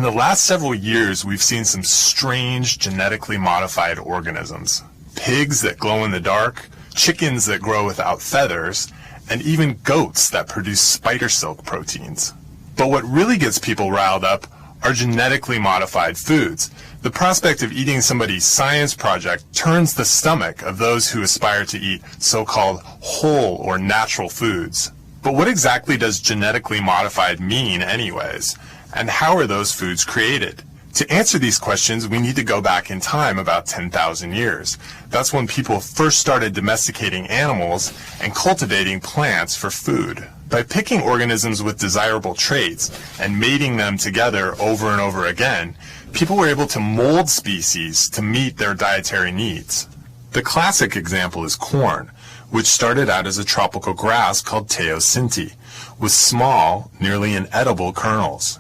In the last several years, we've seen some strange genetically modified organisms. Pigs that glow in the dark, chickens that grow without feathers, and even goats that produce spider silk proteins. But what really gets people riled up are genetically modified foods. The prospect of eating somebody's science project turns the stomach of those who aspire to eat so-called whole or natural foods. But what exactly does genetically modified mean anyways? And how are those foods created? To answer these questions, we need to go back in time about 10,000 years. That's when people first started domesticating animals and cultivating plants for food. By picking organisms with desirable traits and mating them together over and over again, people were able to mold species to meet their dietary needs. The classic example is corn, which started out as a tropical grass called teosinte, with small, nearly inedible kernels.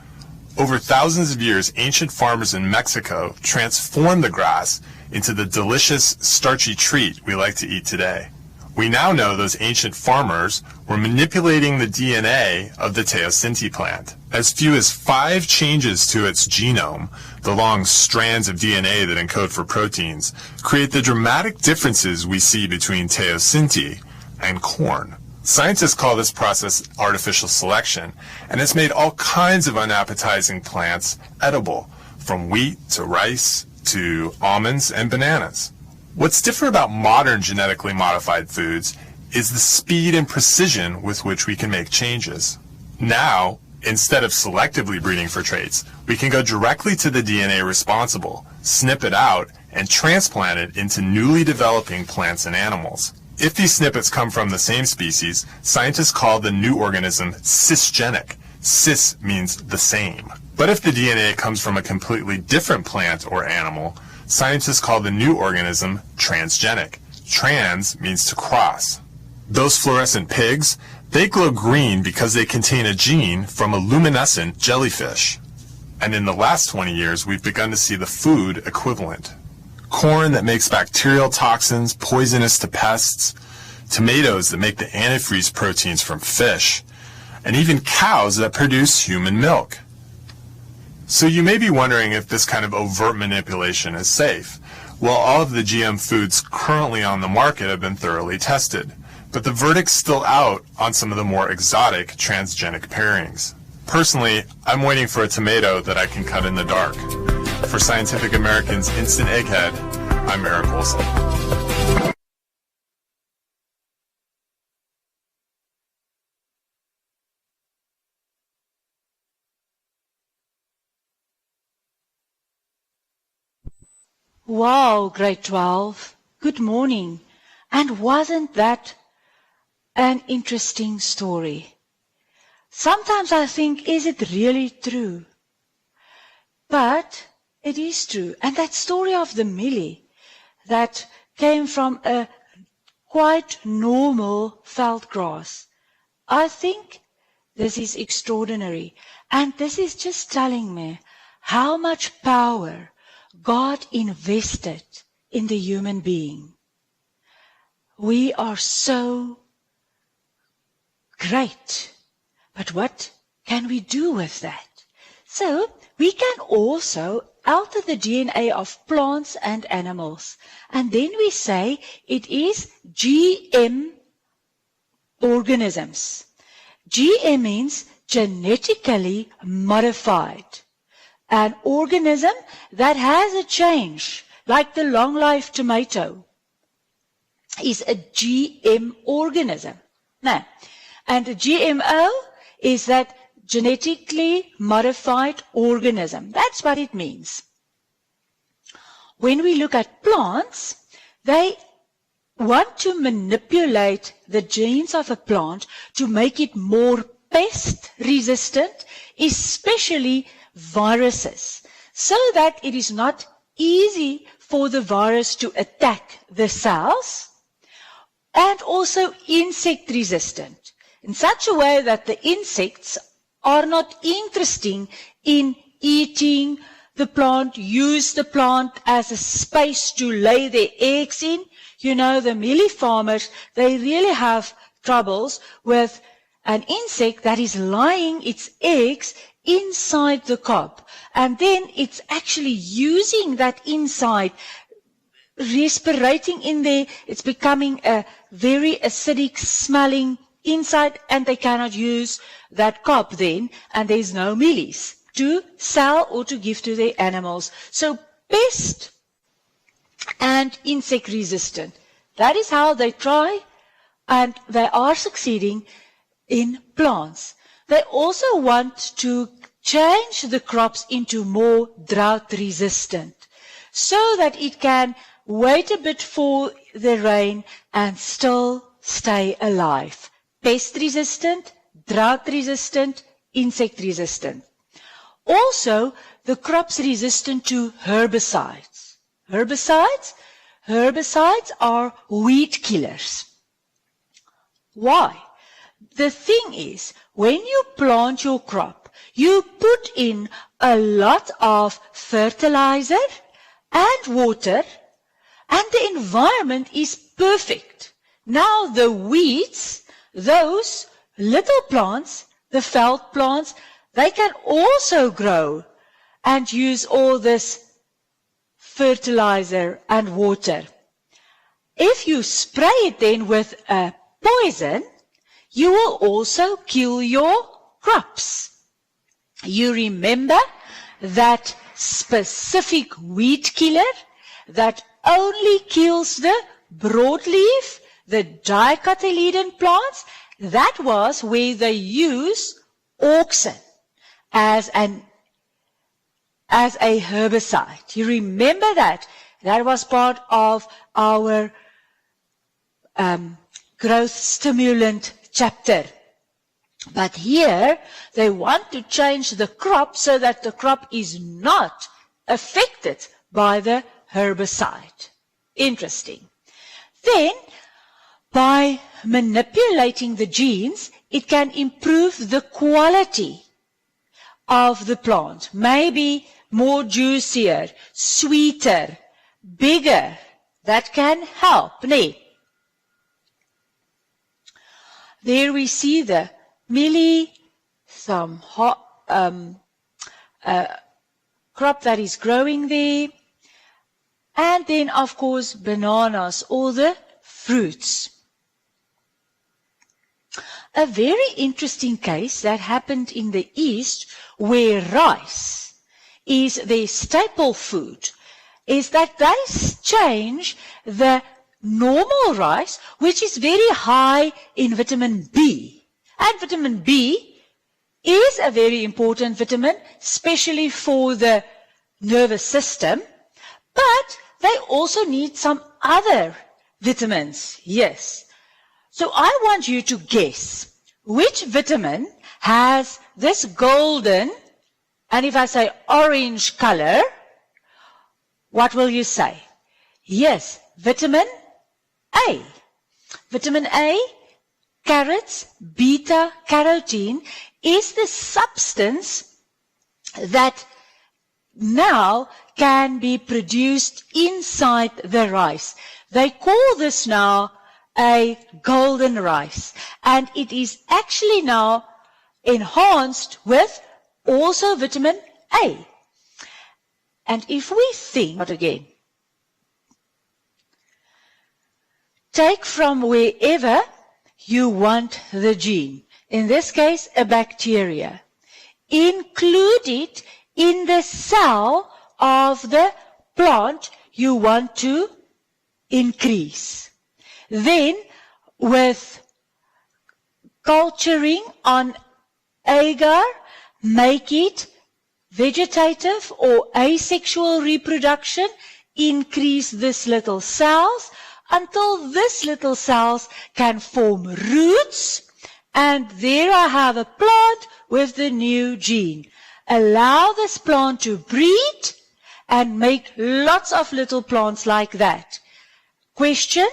Over thousands of years, ancient farmers in Mexico transformed the grass into the delicious, starchy treat we like to eat today. We now know those ancient farmers were manipulating the DNA of the teosinte plant. As few as 5 changes to its genome, the long strands of DNA that encode for proteins, create the dramatic differences we see between teosinte and corn. Scientists call this process artificial selection, and it's made all kinds of unappetizing plants edible, from wheat to rice to almonds and bananas. What's different about modern genetically modified foods is the speed and precision with which we can make changes. Now, instead of selectively breeding for traits, we can go directly to the DNA responsible, snip it out, and transplant it into newly developing plants and animals. If these snippets come from the same species, scientists call the new organism cisgenic. Cis means the same. But if the DNA comes from a completely different plant or animal, scientists call the new organism transgenic. Trans means to cross. Those fluorescent pigs, they glow green because they contain a gene from a luminescent jellyfish. And in the last 20 years, we've begun to see the food equivalent. Corn that makes bacterial toxins poisonous to pests, tomatoes that make the antifreeze proteins from fish, and even cows that produce human milk. So you may be wondering if this kind of overt manipulation is safe. Well, all of the GM foods currently on the market have been thoroughly tested, but the verdict's still out on some of the more exotic transgenic pairings. Personally, I'm waiting for a tomato that I can cut in the dark. For Scientific American's Instant Egghead, I'm Eric Olson. Wow, grade 12. Good morning. And wasn't that an interesting story? Sometimes I think, is it really true? But it is true. And that story of the Millie that came from a quite normal veldgrass, I think this is extraordinary. And this is just telling me how much power God invested in the human being. We are so great. But what can we do with that? So, we can also alter the DNA of plants and animals. And then we say it is GM organisms. GM means genetically modified. An organism that has a change, like the long-life tomato, is a GM organism. Now, and a GMO is that genetically modified organism. That's what it means. When we look at plants, they want to manipulate the genes of a plant to make it more pest resistant, especially viruses, so that it is not easy for the virus to attack the cells, and also insect resistant, in such a way that the insects are not interested in eating the plant, use the plant as a space to lay their eggs in. You know, the mealie farmers, they really have troubles with an insect that is laying its eggs inside the cob. And then it's actually using that inside, respirating in there. It's becoming a very acidic smelling inside, and they cannot use that cob then, and there's no mealies to sell or to give to their animals. So pest and insect resistant. That is how they try, and they are succeeding in plants. They also want to change the crops into more drought resistant so that it can wait a bit for the rain and still stay alive. Pest resistant, drought resistant, insect resistant. Also, the crops resistant to herbicides. Herbicides are weed killers. Why? The thing is, when you plant your crop, you put in a lot of fertilizer and water, and the environment is perfect. Now the weeds, those little plants, the veld plants, they can also grow and use all this fertilizer and water. If you spray it then with a poison, you will also kill your crops. You remember that specific weed killer that only kills the broadleaf, the dicotyledon plants? That was where they use auxin as a herbicide. You remember that? That was part of our growth stimulant chapter. But here, they want to change the crop so that the crop is not affected by the herbicide. Interesting. Then, by manipulating the genes, it can improve the quality of the plant. Maybe more juicier, sweeter, bigger. That can help. There we see the mealie, some crop that is growing there. And then, of course, bananas, all the fruits. A very interesting case that happened in the East, where rice is their staple food, is that they change the normal rice, which is very high in vitamin B. And vitamin B is a very important vitamin, especially for the nervous system. But they also need some other vitamins, yes. So I want you to guess which vitamin has this golden, and if I say orange color, what will you say? Yes, vitamin A. Vitamin A, carrots, beta-carotene, is the substance that now can be produced inside the rice. They call this now a golden rice, and it is actually now enhanced with also vitamin A. And if we think again, take from wherever you want the gene, in this case a bacteria, include it in the cell of the plant you want to increase. Then, with culturing on agar, make it vegetative or asexual reproduction, increase this little cells until this little cells can form roots, and there I have a plant with the new gene. Allow this plant to breed and make lots of little plants like that. Question,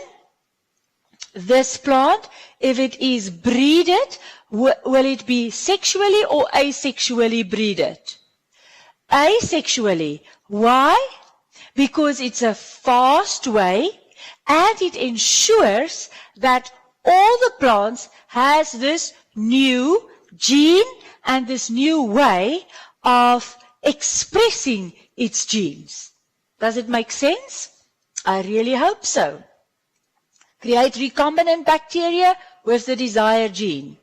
this plant, if it is breeded, will it be sexually or asexually breeded? Asexually. Why? Because it's a fast way, and it ensures that all the plants has this new gene and this new way of expressing its genes. Does it make sense? I really hope so. Create recombinant bacteria with the desired gene.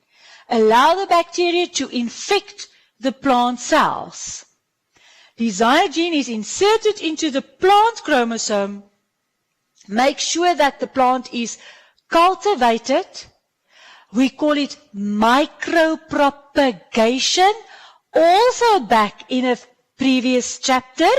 Allow the bacteria to infect the plant cells. Desired gene is inserted into the plant chromosome. Make sure that the plant is cultivated. We call it micropropagation. Also back in a previous chapter,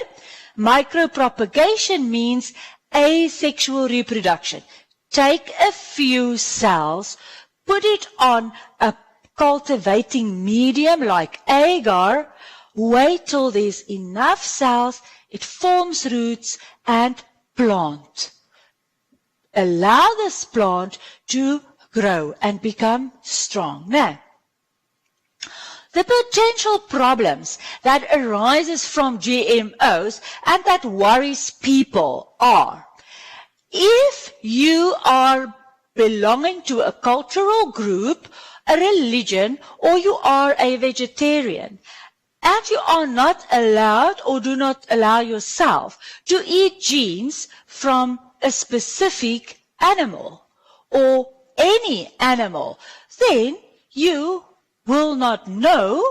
micropropagation means asexual reproduction. Take a few cells, put it on a cultivating medium like agar, wait till there's enough cells, it forms roots and plant. Allow this plant to grow and become strong. Now, the potential problems that arises from GMOs and that worries people are, if you are belonging to a cultural group, a religion, or you are a vegetarian, and you are not allowed or do not allow yourself to eat genes from a specific animal or any animal, then you will not know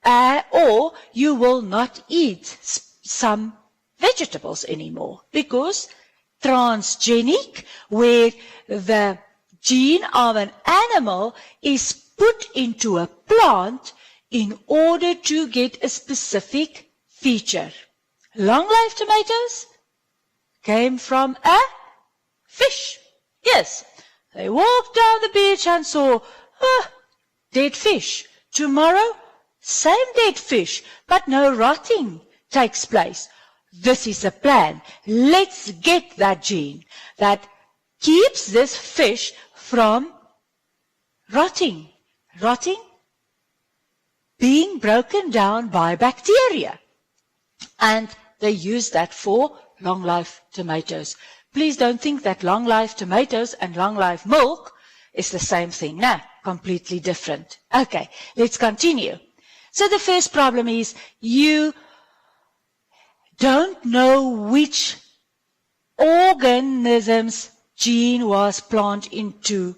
or you will not eat some vegetables anymore, because transgenic, where the gene of an animal is put into a plant in order to get a specific feature. Long life tomatoes came from a fish. Yes, they walked down the beach and saw dead fish. Tomorrow, same dead fish, but no rotting takes place. This is the plan. Let's get that gene that keeps this fish from rotting. Rotting? Being broken down by bacteria. And they use that for long life tomatoes. Please don't think that long life tomatoes and long life milk is the same thing. No, completely different. Okay, let's continue. So the first problem is you don't know which organism's gene was planted into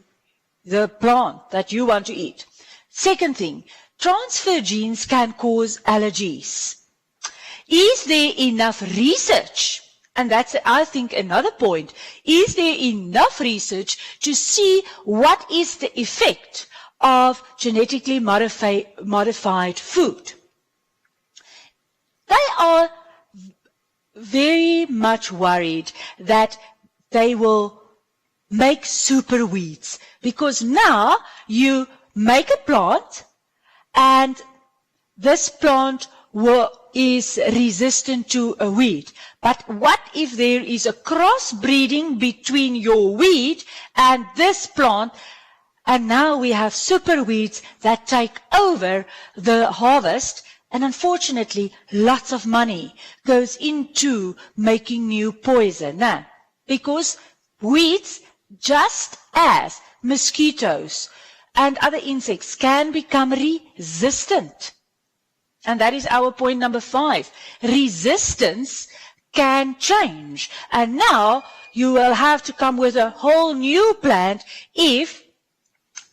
the plant that you want to eat. Second thing, transfer genes can cause allergies. Is there enough research? And that's, I think, another point. Is there enough research to see what is the effect of genetically modified food? They are very much worried that they will make super weeds, because now you make a plant and this plant is resistant to a weed. But what if there is a crossbreeding between your weed and this plant, and now we have super weeds that take over the harvest, and unfortunately lots of money goes into making new poison. Now, because weeds, just as mosquitoes and other insects, can become resistant. And that is our point number 5. Resistance can change. And now you will have to come with a whole new plant if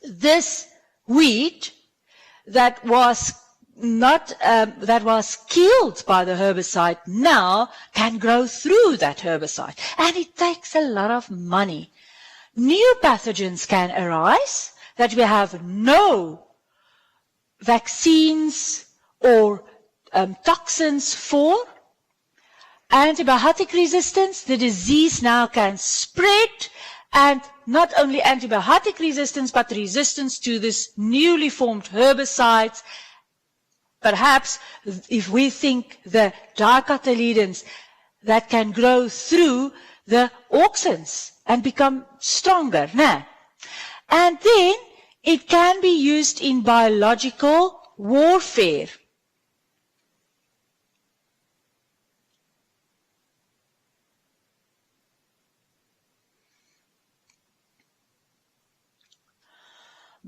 this weed that was that was killed by the herbicide now can grow through that herbicide. And it takes a lot of money. New pathogens can arise that we have no vaccines or toxins for. Antibiotic resistance, the disease now can spread, and not only antibiotic resistance, but resistance to this newly formed herbicides. Perhaps if we think the dicotyledons that can grow through the auxins and become stronger. Now, and then it can be used in biological warfare.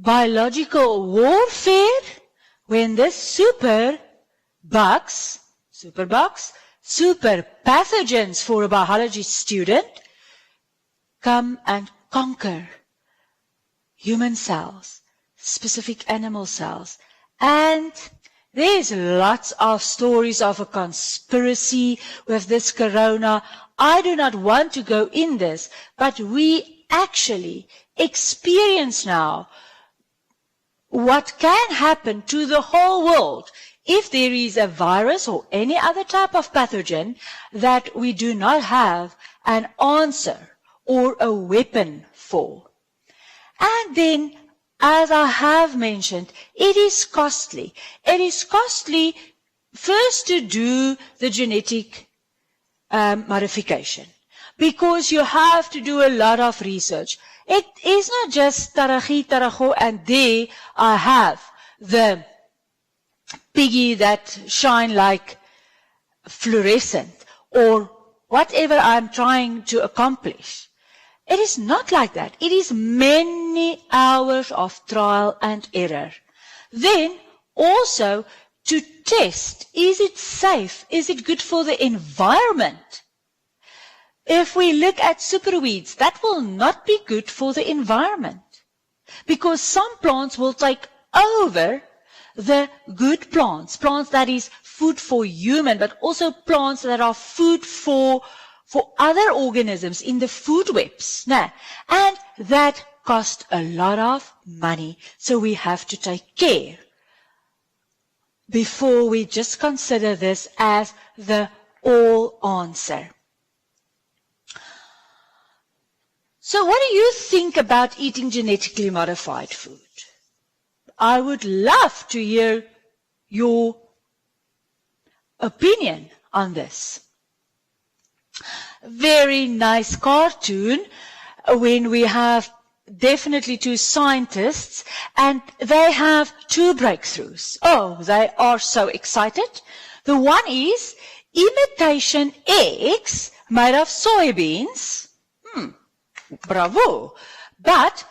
biological warfare when the super pathogens for a biology student come and conquer human cells, specific animal cells. And there's lots of stories of a conspiracy with this corona. I do not want to go in this, but we actually experience now what can happen to the whole world if there is a virus or any other type of pathogen that we do not have an answer or a weapon for. And then, as I have mentioned, it is costly. It is costly first to do the genetic modification, because you have to do a lot of research. It is not just tarago, and there I have the piggy that shine like fluorescent, or whatever I'm trying to accomplish. It is not like that. It is many hours of trial and error. Then also to test, is it safe? Is it good for the environment? If we look at superweeds, that will not be good for the environment, because some plants will take over the good plants that is food for human, but also plants that are food for other organisms in the food webs. Now, and that costs a lot of money, so we have to take care before we just consider this as the all answer. So what do you think about eating genetically modified food? I would love to hear your opinion on this. Very nice cartoon when we have definitely two scientists and they have two breakthroughs. Oh, they are so excited. The one is imitation eggs made of soybeans. Bravo. But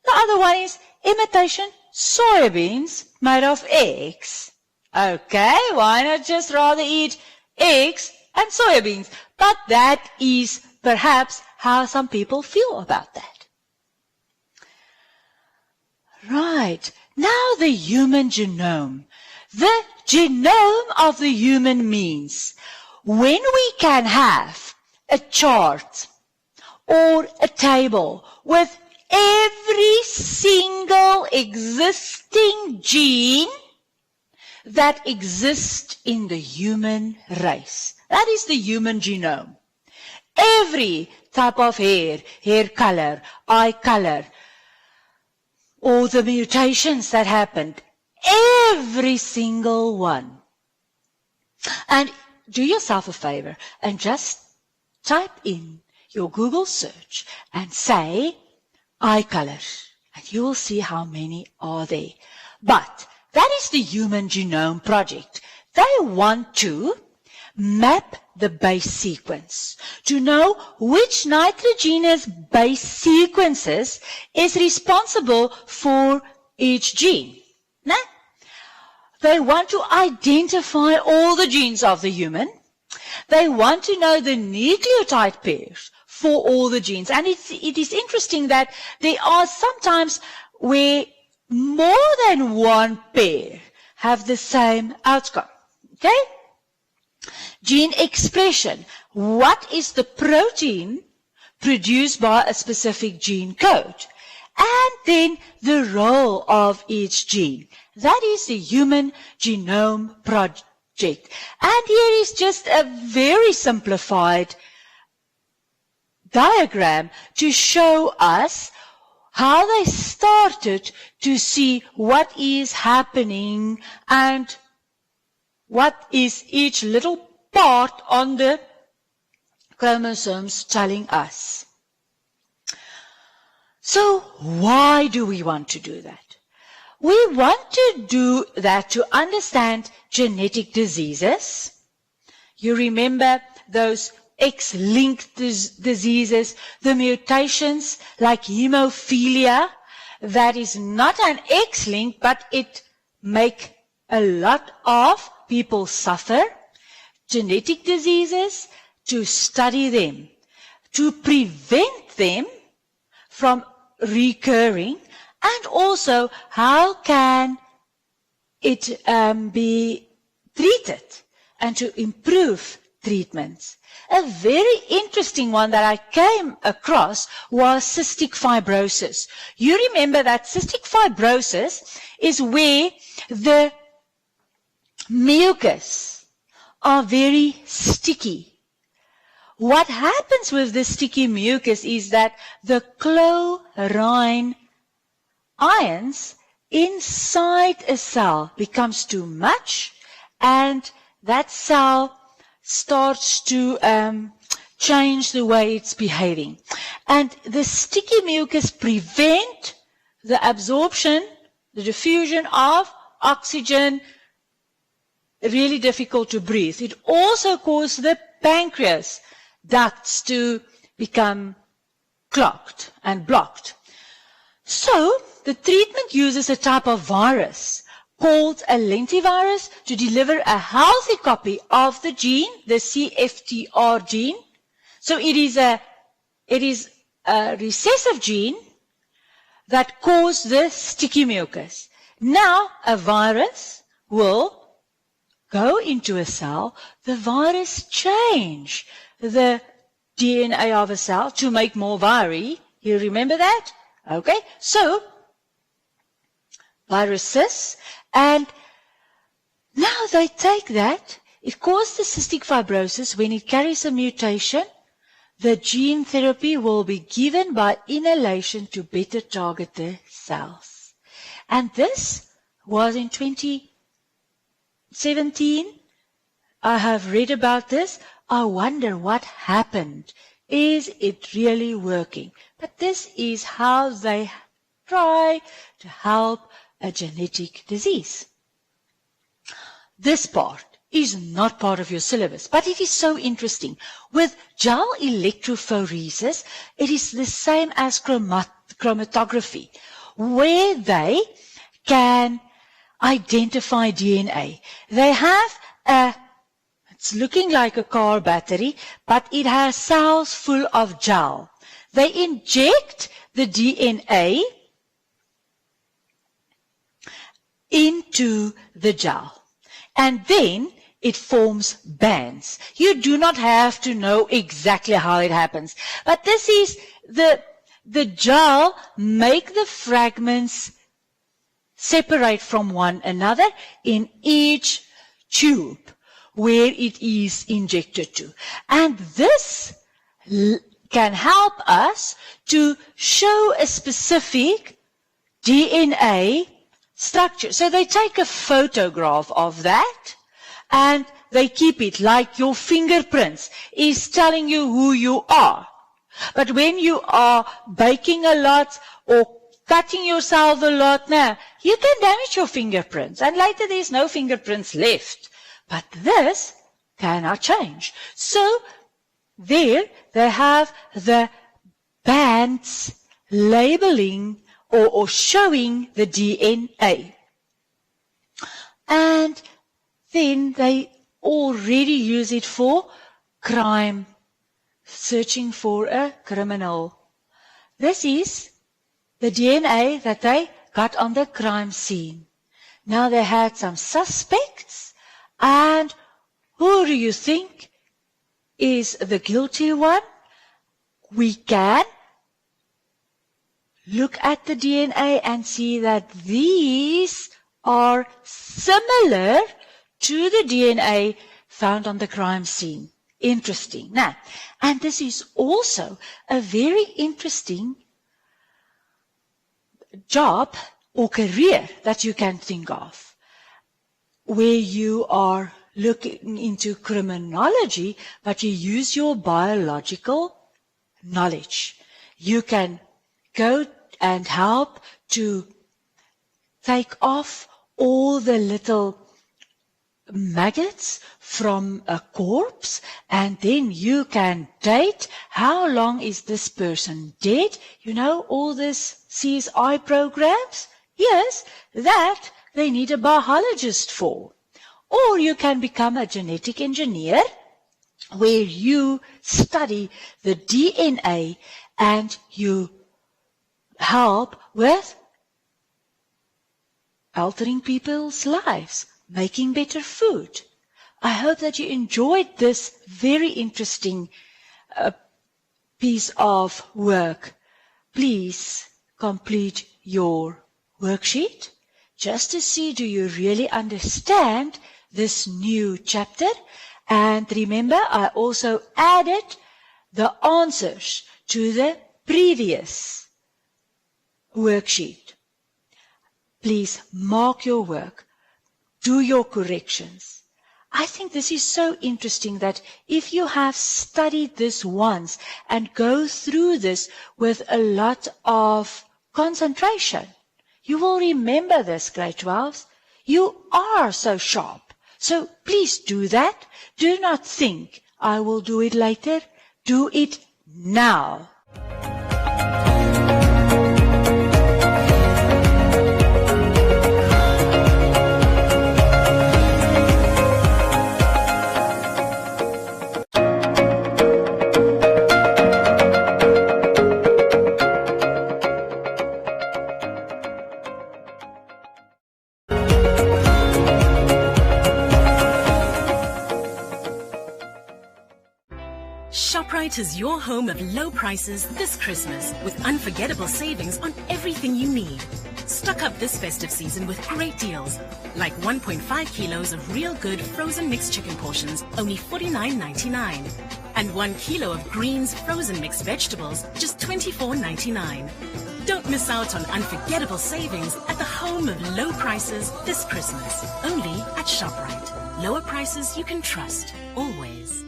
the other one is imitation soybeans made of eggs. Okay, why not just rather eat eggs and soybeans? But that is perhaps how some people feel about that. Right. Now the human genome. The genome of the human means when we can have a chart or a table with every single existing gene that exists in the human race. That is the human genome. Every type of hair color, eye color, or the mutations that happened, every single one. And do yourself a favor and just type in your Google search and say eye color, and you will see how many are there. But that is the Human Genome Project. They want to map the base sequence to know which nitrogenous base sequences is responsible for each gene. Nah? They want to identify all the genes of the human. They want to know the nucleotide pairs for all the genes. And it is interesting that there are sometimes where more than one pair have the same outcome. Okay? Gene expression. What is the protein produced by a specific gene code? And then the role of each gene. That is the Human Genome Project. And here is just a very simplified diagram to show us how they started to see what is happening and what is each little part on the chromosomes telling us. So why do we want to do that? We want to do that to understand genetic diseases. You remember those X-linked diseases, the mutations like hemophilia that is not an X-linked, but it make a lot of people suffer, genetic diseases, to study them, to prevent them from recurring, and also how can it be treated and to improve treatments. A very interesting one that I came across was cystic fibrosis. You remember that cystic fibrosis is where the mucus are very sticky. What happens with the sticky mucus is that the chlorine ions inside a cell becomes too much, and that cell starts to change the way it's behaving. And the sticky mucus prevent the absorption, the diffusion of oxygen, really difficult to breathe. It also causes the pancreas ducts to become clogged and blocked. So, the treatment uses a type of virus called a lentivirus to deliver a healthy copy of the gene, the CFTR gene. So it is a recessive gene that causes the sticky mucus. Now, a virus will go into a cell. The virus change the DNA of a cell to make more viri. You remember that? Okay, so viruses, and now they take that. It causes the cystic fibrosis. When it carries a mutation, the gene therapy will be given by inhalation to better target the cells. And this was in 2017. I have read about this. I wonder what happened. Is it really working? But this is how they try to help a genetic disease. This part is not part of your syllabus, but it is so interesting. With gel electrophoresis, it is the same as chromatography, where they can identify DNA. They have it's looking like a car battery, but it has cells full of gel. They inject the DNA into the gel, and then it forms bands. You do not have to know exactly how it happens, but this is the gel make the fragments separate from one another in each tube where it is injected to. And this can help us to show a specific DNA structure. So they take a photograph of that and they keep it, like your fingerprints is telling you who you are. But when you are baking a lot or cutting yourself a lot, now you can damage your fingerprints and later there's no fingerprints left. But this cannot change. So there they have the bands labeling or showing the DNA. And then they already use it for crime, searching for a criminal. This is the DNA that they got on the crime scene. Now they had some suspects, and who do you think is the guilty one? We can look at the DNA and see that these are similar to the DNA found on the crime scene. Interesting. Now, and this is also a very interesting job or career that you can think of, where you are looking into criminology, but you use your biological knowledge. You can go and help to take off all the little maggots from a corpse, and then you can date how long is this person dead. You know, all this CSI programs? Yes, that they need a biologist for. Or you can become a genetic engineer, where you study the DNA and you help with altering people's lives, making better food. I hope that you enjoyed this very interesting piece of work. Please complete your worksheet just to see, do you really understand this new chapter? And remember, I also added the answers to the previous worksheet. Please mark your work, do your corrections. I think this is so interesting that if you have studied this once and go through this with a lot of concentration, you will remember this, grade 12s. You are so sharp. So please do that. Do not think, I will do it later. Do it now. ShopRite is your home of low prices this Christmas with unforgettable savings on everything you need. Stock up this festive season with great deals, like 1.5 kilos of real good frozen mixed chicken portions, only $49.99. And 1 kilo of greens frozen mixed vegetables, just $24.99. Don't miss out on unforgettable savings at the home of low prices this Christmas, only at ShopRite. Lower prices you can trust, always.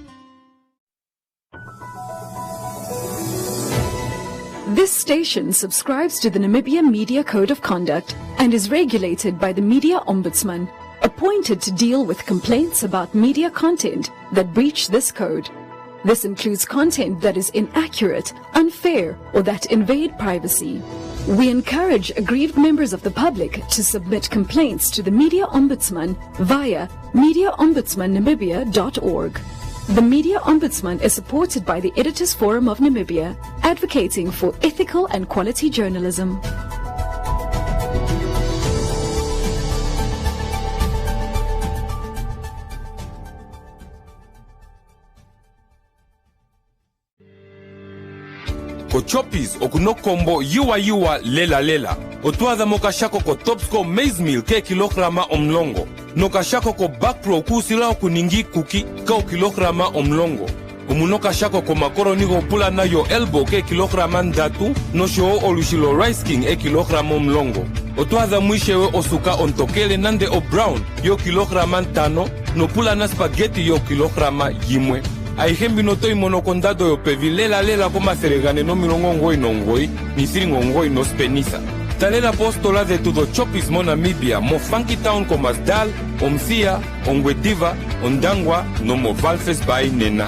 This station subscribes to the Namibia Media Code of Conduct and is regulated by the Media Ombudsman, appointed to deal with complaints about media content that breach this code. This includes content that is inaccurate, unfair, or that invade privacy. We encourage aggrieved members of the public to submit complaints to the Media Ombudsman via mediaombudsmannamibia.org. The Media Ombudsman is supported by the Editors Forum of Namibia, advocating for ethical and quality journalism. Ko choppies okuno kombo yiwa lela. Otwaza mokashako ko Topsco maize meal ke kilograma omlongo. No kashako ko back pro kusila okuningi kuki ka kilograma omlongo. Umunoka shako ko makoroni go pula na yo elbow ke kilograma ndatu no show olushilo rice king e kilograma omlongo. Otwaza mwishewe osuka ontokele nande o brown yo kilograma tano no pula na spaghetti yo kilograma yimwe. Aihembi no toi monokondado yo pevilela koma seregane no milongongoi nongoi misiri ngongoi no spenisa. Talela postola de tudo chopis mo Namibia mo funky town como Asdal, Omsia, Ongwediva, Ondangwa no mo Valfes by Nena.